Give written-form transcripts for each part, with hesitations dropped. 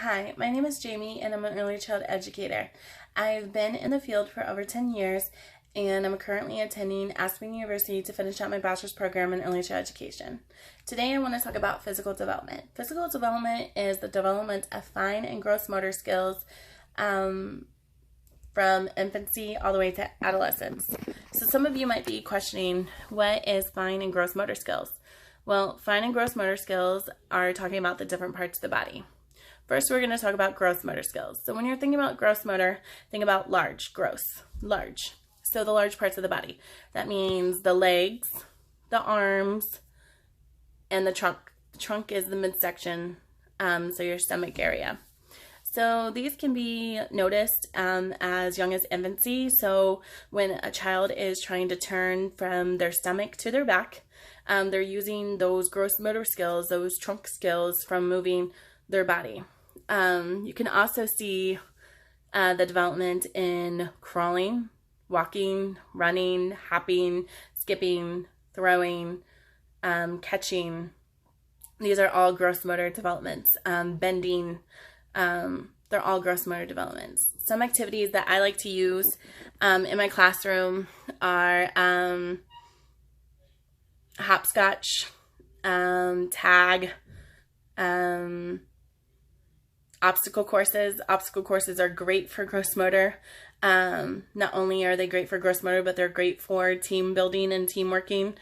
Hi, my name is Jamie and I'm an early child educator. I've been in the field for over 10 years and I'm currently attending Aspen University to finish out my bachelor's program in early child education. Today I want to talk about physical development. Physical development is the development of fine and gross motor skills from infancy all the way to adolescence. So some of you might be questioning, what is fine and gross motor skills? Well, fine and gross motor skills are talking about the different parts of the body. First, we're going to talk about gross motor skills. So when you're thinking about gross motor, think about large, gross, large. So the large parts of the body. That means the legs, the arms, and the trunk. The trunk is the midsection, so your stomach area. So these can be noticed as young as infancy. So when a child is trying to turn from their stomach to their back, they're using those gross motor skills, those trunk skills from moving their body. You can also see the development in crawling, walking, running, hopping, skipping, throwing, catching. These are all gross motor developments. Bending, they're all gross motor developments. Some activities that I like to use in my classroom are hopscotch, tag, obstacle courses. Obstacle courses are great for gross motor. Not only are they great for gross motor, but they're great for team building and team working,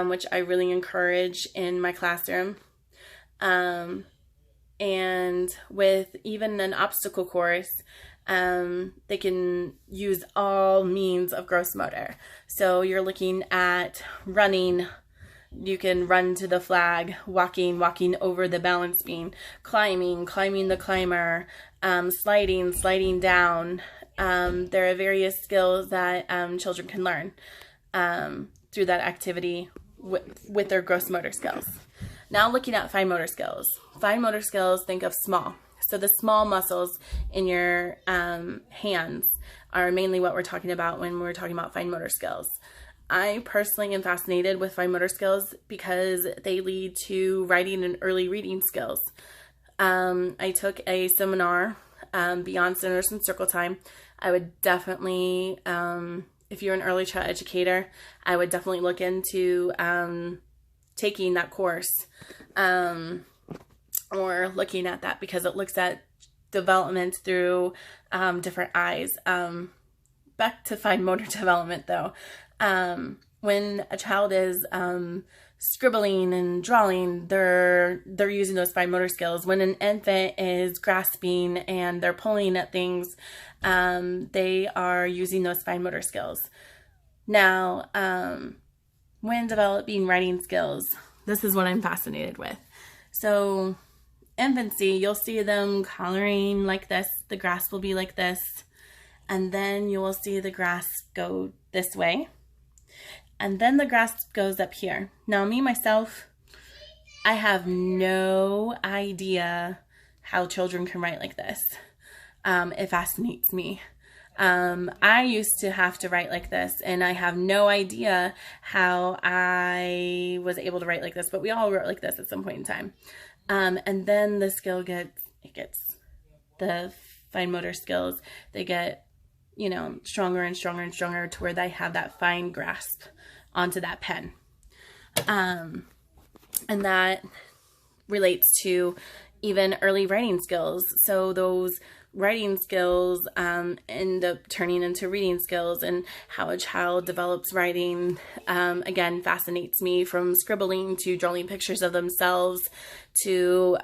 which I really encourage in my classroom. And with even an obstacle course, they can use all means of gross motor. So you're looking at running. You can run to the flag, walking over the balance beam, climbing the climber, sliding down. There are various skills that children can learn through that activity with their gross motor skills. Now looking at fine motor skills. Fine motor skills, think of small. So the small muscles in your hands are mainly what we're talking about when we're talking about fine motor skills. I personally am fascinated with fine motor skills because they lead to writing and early reading skills. I took a seminar, Beyond Centers and Circle Time. I would definitely, if you're an early child educator, I would definitely look into taking that course or looking at that because it looks at development through different eyes. Back to fine motor development though. When a child is scribbling and drawing, they're using those fine motor skills. When an infant is grasping and they're pulling at things, they are using those fine motor skills. Now, when developing writing skills, this is what I'm fascinated with. So, infancy, you'll see them coloring like this. The grasp will be like this. And then you will see the grasp go this way. And then the grasp goes up here. Now, me, myself, I have no idea how children can write like this. It fascinates me. I used to have to write like this, and I have no idea how I was able to write like this, but we all wrote like this at some point in time. And then the skill gets the fine motor skills, they get, stronger and stronger and stronger to where they have that fine grasp onto that pen. And that relates to even early writing skills. So those writing skills end up turning into reading skills, and how a child develops writing, again, fascinates me, from scribbling to drawing pictures of themselves to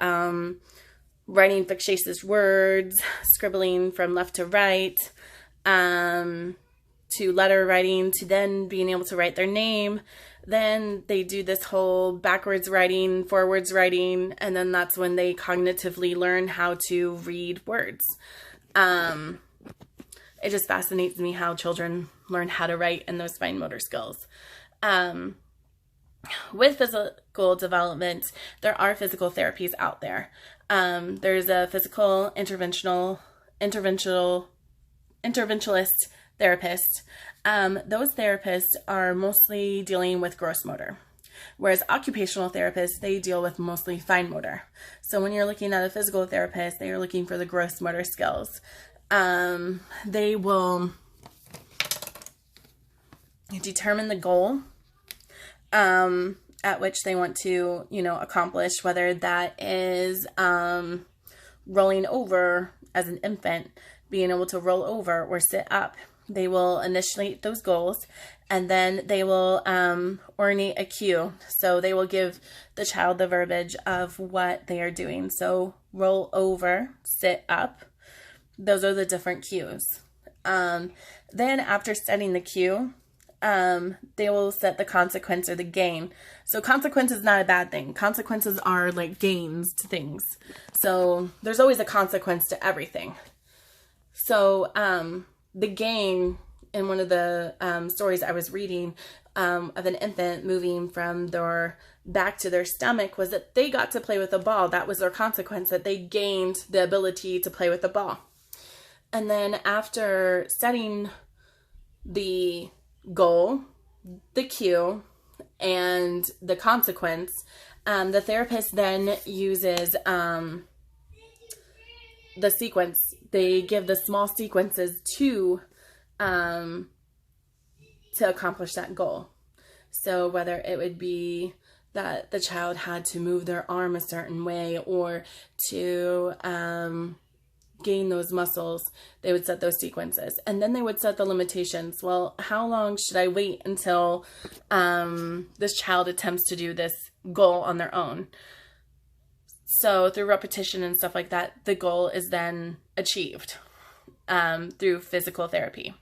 writing fictitious words, scribbling from left to right, to letter writing, to then being able to write their name. Then they do this whole backwards writing, forwards writing, and then that's when they cognitively learn how to read words. It just fascinates me how children learn how to write and those fine motor skills. With physical development, there are physical therapies out there. There's a physical interventionalist therapist. Those therapists are mostly dealing with gross motor. Whereas occupational therapists, they deal with mostly fine motor. So when you're looking at a physical therapist, they are looking for the gross motor skills. They will determine the goal at which they want to, accomplish, whether that is rolling over as an infant, being able to roll over or sit up. They will initiate those goals, and then they will ornate a cue. So they will give the child the verbiage of what they are doing. So roll over, sit up. Those are the different cues. Then after setting the cue, they will set the consequence or the gain. So consequence is not a bad thing. Consequences are like gains to things. So there's always a consequence to everything. So the gain in one of the stories I was reading of an infant moving from their back to their stomach was that they got to play with a ball. That was their consequence, that they gained the ability to play with the ball. And then after setting the goal, the cue, and the consequence, the therapist then uses the sequence. They give the small sequences to accomplish that goal. So whether it would be that the child had to move their arm a certain way or to gain those muscles, they would set those sequences. And then they would set the limitations. Well, how long should I wait until this child attempts to do this goal on their own? So through repetition and stuff like that, the goal is then achieved through physical therapy.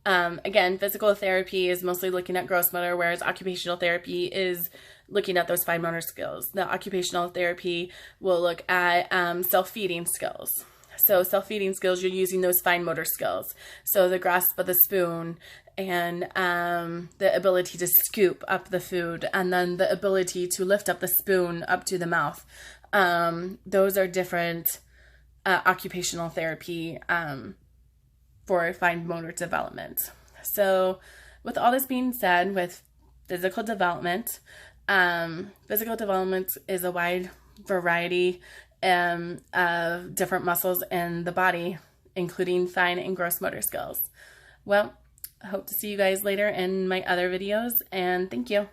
Again, physical therapy is mostly looking at gross motor, whereas occupational therapy is looking at those fine motor skills. The occupational therapy will look at self-feeding skills. So self-feeding skills, you're using those fine motor skills. So the grasp of the spoon and the ability to scoop up the food, and then the ability to lift up the spoon up to the mouth. Those are different occupational therapy for fine motor development. So with all this being said, with physical development is a wide variety of different muscles in the body, including fine and gross motor skills. Well, I hope to see you guys later in my other videos, and thank you.